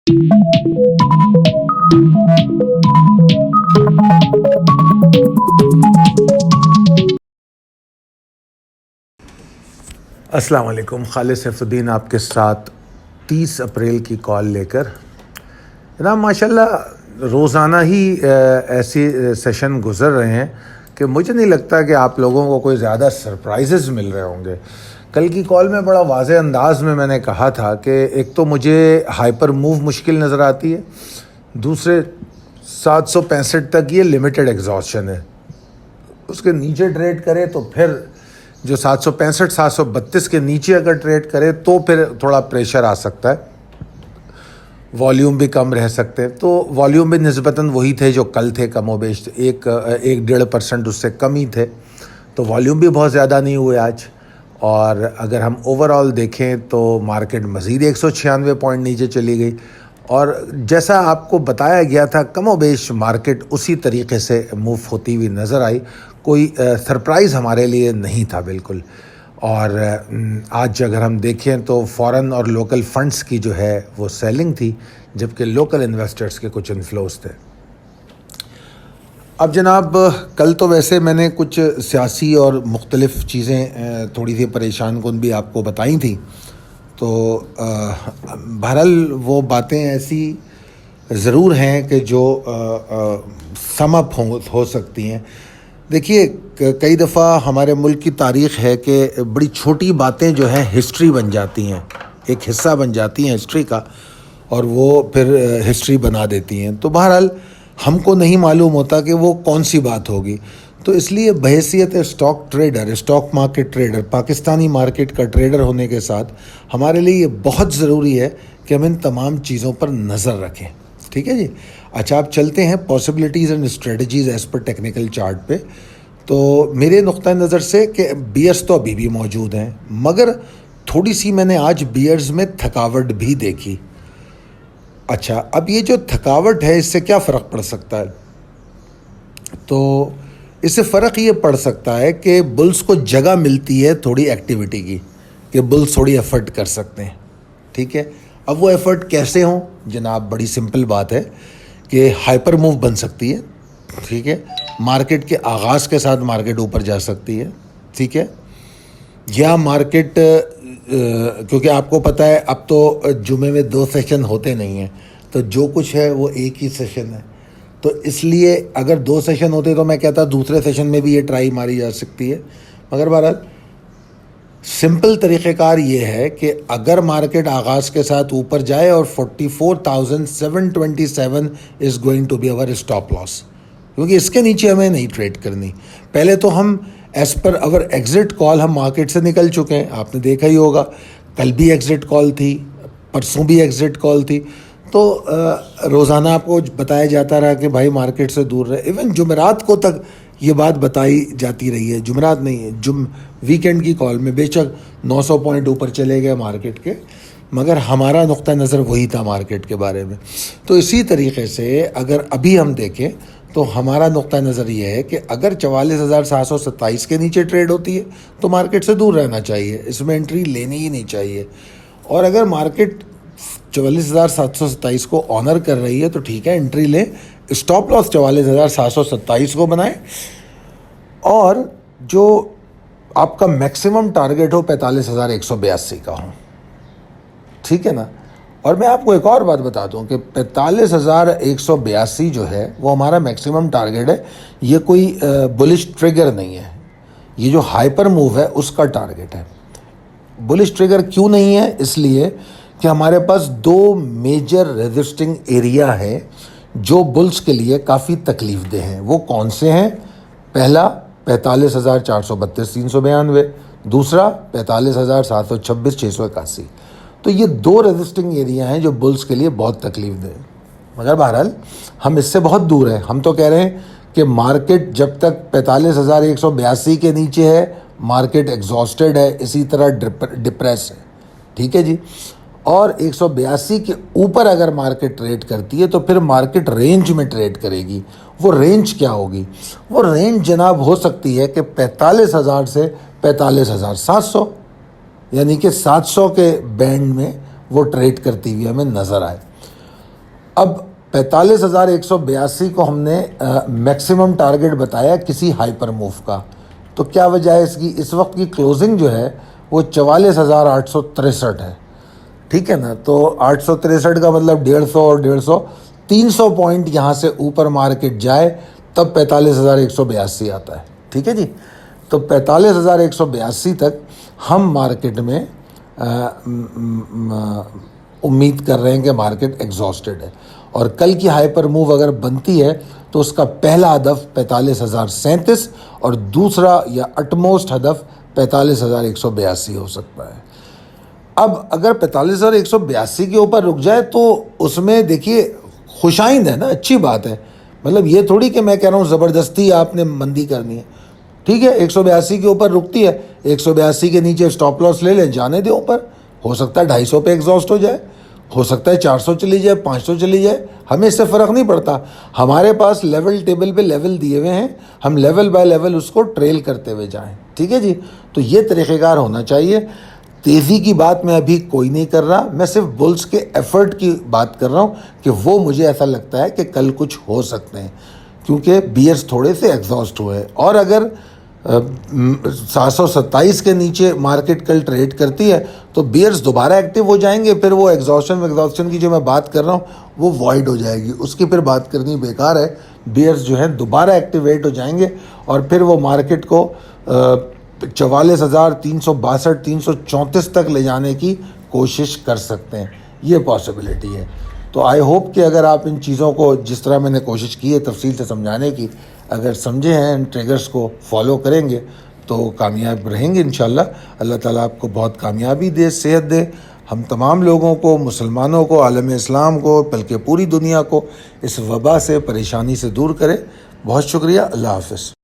السلام علیکم، خالد سیف الدین آپ کے ساتھ 30 اپریل کی کال لے کر۔ جناب ماشاءاللہ روزانہ ہی ایسی سیشن گزر رہے ہیں کہ مجھے نہیں لگتا کہ آپ لوگوں کو کوئی زیادہ سرپرائزز مل رہے ہوں گے۔ کل کی کال میں بڑا واضح انداز میں نے کہا تھا کہ ایک تو مجھے ہائپر موو مشکل نظر آتی ہے، دوسرے 765 تک یہ لمیٹڈ ایگزاسشن ہے، اس کے نیچے ٹریڈ کرے تو پھر جو 765 732 کے نیچے اگر ٹریڈ کرے تو پھر تھوڑا پریشر آ سکتا ہے، والیوم بھی کم رہ سکتے ہیں۔ تو والیوم بھی نسبتاً وہی تھے جو کل تھے، کم و بیش 1-1.5% اس سے کم ہی تھے، تو والیوم بھی بہت زیادہ نہیں ہوئے آج۔ اور اگر ہم اوور آل دیکھیں تو مارکیٹ مزید 196 پوائنٹ نیچے چلی گئی، اور جیسا آپ کو بتایا گیا تھا کم و بیش مارکیٹ اسی طریقے سے موو ہوتی ہوئی نظر آئی، کوئی سرپرائز ہمارے لیے نہیں تھا بالکل۔ اور آج اگر ہم دیکھیں تو فارن اور لوکل فنڈز کی جو ہے وہ سیلنگ تھی، جبکہ لوکل انویسٹرز کے کچھ انفلوز تھے۔ اب جناب کل تو ویسے میں نے کچھ سیاسی اور مختلف چیزیں تھوڑی سی پریشان کن بھی آپ کو بتائی تھیں، تو بہرحال وہ باتیں ایسی ضرور ہیں کہ جو سم اپ ہو سکتی ہیں۔ دیکھیے کئی دفعہ ہمارے ملک کی تاریخ ہے کہ بڑی چھوٹی باتیں جو ہیں ہسٹری بن جاتی ہیں، ایک حصہ بن جاتی ہیں ہسٹری کا، اور وہ پھر ہسٹری بنا دیتی ہیں۔ تو بہرحال ہم کو نہیں معلوم ہوتا کہ وہ کون سی بات ہوگی، تو اس لیے بحیثیت stock trader, stock market trader, Pakistani market کا ٹریڈر ہونے کے ساتھ ہمارے لیے یہ بہت ضروری ہے کہ ہم ان تمام چیزوں پر نظر رکھیں۔ ٹھیک ہے جی، اچھا آپ چلتے ہیں possibilities and strategies as per technical chart پہ۔ تو میرے نقطۂ نظر سے کہ بیئرز تو ابھی بھی موجود ہیں، مگر تھوڑی سی میں نے آج بیئرز میں تھکاوٹ بھی دیکھی۔ اچھا اب یہ جو تھکاوٹ ہے اس سے کیا فرق پڑ سکتا ہے؟ تو اس سے فرق یہ پڑ سکتا ہے کہ بلز کو جگہ ملتی ہے تھوڑی ایکٹیویٹی کی، کہ بلز تھوڑی ایفرٹ کر سکتے ہیں۔ ٹھیک ہے، اب وہ ایفرٹ کیسے ہوں جناب؟ بڑی سمپل بات ہے کہ ہائپر موو بن سکتی ہے، ٹھیک ہے، مارکیٹ کے آغاز کے ساتھ مارکیٹ اوپر جا سکتی ہے، ٹھیک ہے، یا مارکیٹ کیونکہ آپ کو پتہ ہے اب تو جمعے میں 2 سیشن ہوتے نہیں ہیں، تو جو کچھ ہے وہ ایک ہی سیشن ہے، تو اس لیے اگر 2 سیشن ہوتے تو میں کہتا دوسرے سیشن میں بھی یہ ٹرائی ماری جا سکتی ہے۔ مگر بہرحال سمپل طریقہ کار یہ ہے کہ اگر مارکیٹ آغاز کے ساتھ اوپر جائے اور 44,727 is going to be over stop loss, کیونکہ اس کے نیچے ہمیں نہیں ٹریڈ کرنی۔ پہلے تو ہم ایز پر اوور ایگزٹ کال ہم مارکیٹ سے نکل چکے ہیں، آپ نے دیکھا ہی ہوگا، کل بھی ایگزٹ کال تھی، پرسوں بھی ایگزٹ کال تھی، تو روزانہ آپ کو بتایا جاتا رہا کہ بھائی مارکیٹ سے دور رہے۔ ایون جمعرات کو تک یہ بات بتائی جاتی رہی ہے، جمعرات نہیں ہے، ویکینڈ کی کال میں بے شک 900 پوائنٹ اوپر چلے گئے مارکیٹ کے، مگر ہمارا نقطہ نظر وہی تھا مارکیٹ کے بارے میں۔ تو اسی طریقے سے اگر ابھی ہم دیکھیں تو ہمارا نقطہ نظر یہ ہے کہ اگر 44,727 کے نیچے ٹریڈ ہوتی ہے تو مارکیٹ سے دور رہنا چاہیے، اس میں انٹری لینی ہی نہیں چاہیے، اور اگر مارکیٹ 44,727 کو آنر کر رہی ہے تو ٹھیک ہے انٹری لیں، اسٹاپ لاس 44,727 کو بنائیں، اور جو آپ کا میکسیمم ٹارگیٹ ہو 45,182 کا ہو، ٹھیک ہے نا۔ اور میں آپ کو ایک اور بات بتا دوں کہ 45,182 جو ہے وہ ہمارا میکسیمم ٹارگیٹ ہے، یہ کوئی بلش ٹریگر نہیں ہے، یہ جو ہائپر موو ہے اس کا ٹارگیٹ ہے۔ بلش ٹریگر کیوں نہیں ہے؟ اس لیے کہ ہمارے پاس 2 میجر ریزسٹنگ ایریا ہے جو بلز کے لیے کافی تکلیف دہ ہیں۔ وہ کون سے ہیں؟ پہلا 45,432 392، دوسرا 45,726 681۔ تو یہ 2 ریزسٹنگ ایریا ہیں جو بلز کے لیے بہت تکلیف دہ ہیں، مگر بہرحال ہم اس سے بہت دور ہیں۔ ہم تو کہہ رہے ہیں کہ مارکیٹ جب تک 45,182 کے نیچے ہے مارکیٹ ایگزاسٹڈ ہے، اسی طرح ڈپریس ہے، ٹھیک ہے جی۔ اور 182 کے اوپر اگر مارکیٹ ٹریڈ کرتی ہے تو پھر مارکیٹ رینج میں ٹریڈ کرے گی۔ وہ رینج کیا ہوگی؟ وہ رینج جناب ہو سکتی ہے کہ 45,000 سے 45,700، یعنی کہ 700 کے بینڈ میں وہ ٹریڈ کرتی ہوئی ہمیں نظر آئے۔ اب 45,182 کو ہم نے میکسیمم ٹارگٹ بتایا کسی ہائپر موو کا. تو کیا وجہ ہے اس کی؟ اس وقت کی کلوزنگ جو ہے وہ 44,863 ہے. ٹھیک ہے نا. تو 863 کا مطلب 150 اور 150 300 پوائنٹ یہاں سے اوپر مارکیٹ جائے تب 45,182 آتا ہے. ٹھیک ہے جی. تو 45,182 تک ہم مارکیٹ میں امید کر رہے ہیں کہ مارکیٹ ایگزاسٹڈ ہے. اور کل کی ہائپر موو اگر بنتی ہے تو اس کا پہلا ہدف 45,037 اور دوسرا یا اٹموسٹ ہدف 45,182 ہو سکتا ہے. اب اگر 45,182 کے اوپر رک جائے تو اس میں دیکھیے خوش آئند ہے نا, اچھی بات ہے. مطلب یہ تھوڑی کہ میں کہہ رہا ہوں زبردستی آپ نے مندی کرنی ہے. ٹھیک ہے, 182 کے اوپر رکتی ہے, 182 کے نیچے سٹاپ لاس لے لیں, جانے دیں اوپر. ہو سکتا ہے 250 پہ ایگزاسٹ ہو جائے, ہو سکتا ہے 400 چلی جائے, 500 چلی جائے, ہمیں اس سے فرق نہیں پڑتا. ہمارے پاس لیول ٹیبل پہ لیول دیے ہوئے ہیں, ہم لیول بائی لیول اس کو ٹریل کرتے ہوئے جائیں. ٹھیک ہے جی. تو یہ طریقہ کار ہونا چاہیے. تیزی کی بات میں ابھی کوئی نہیں کر رہا, میں صرف بلز کے ایفرٹ کی بات کر رہا ہوں کہ وہ مجھے ایسا لگتا ہے کہ کل کچھ ہو سکتے ہیں کیونکہ بیئرز تھوڑے سے ایگزاسٹ ہوئے. اور اگر 727 کے نیچے مارکیٹ کل ٹریڈ کرتی ہے تو بیئرز دوبارہ ایکٹیو ہو جائیں گے. پھر وہ ایگزاسشن کی جو میں بات کر رہا ہوں وہ وائڈ ہو جائے گی, اس کی پھر بات کرنی بیکار ہے. بیئرز جو ہیں دوبارہ ایکٹیویٹ ہو جائیں گے اور پھر وہ مارکیٹ کو 44,362 334 تک لے جانے کی کوشش کر سکتے ہیں. یہ پاسبلٹی ہے. تو آئی ہوپ کہ اگر آپ ان چیزوں کو جس طرح میں نے کوشش کی ہے تفصیل سے سمجھانے کی, اگر سمجھے ہیں, ان ٹریگرز کو فالو کریں گے تو کامیاب رہیں گے انشاءاللہ. اللہ تعالیٰ آپ کو بہت کامیابی دے, صحت دے, ہم تمام لوگوں کو, مسلمانوں کو, عالم اسلام کو, بلکہ پوری دنیا کو اس وبا سے, پریشانی سے دور کرے. بہت شکریہ. اللہ حافظ.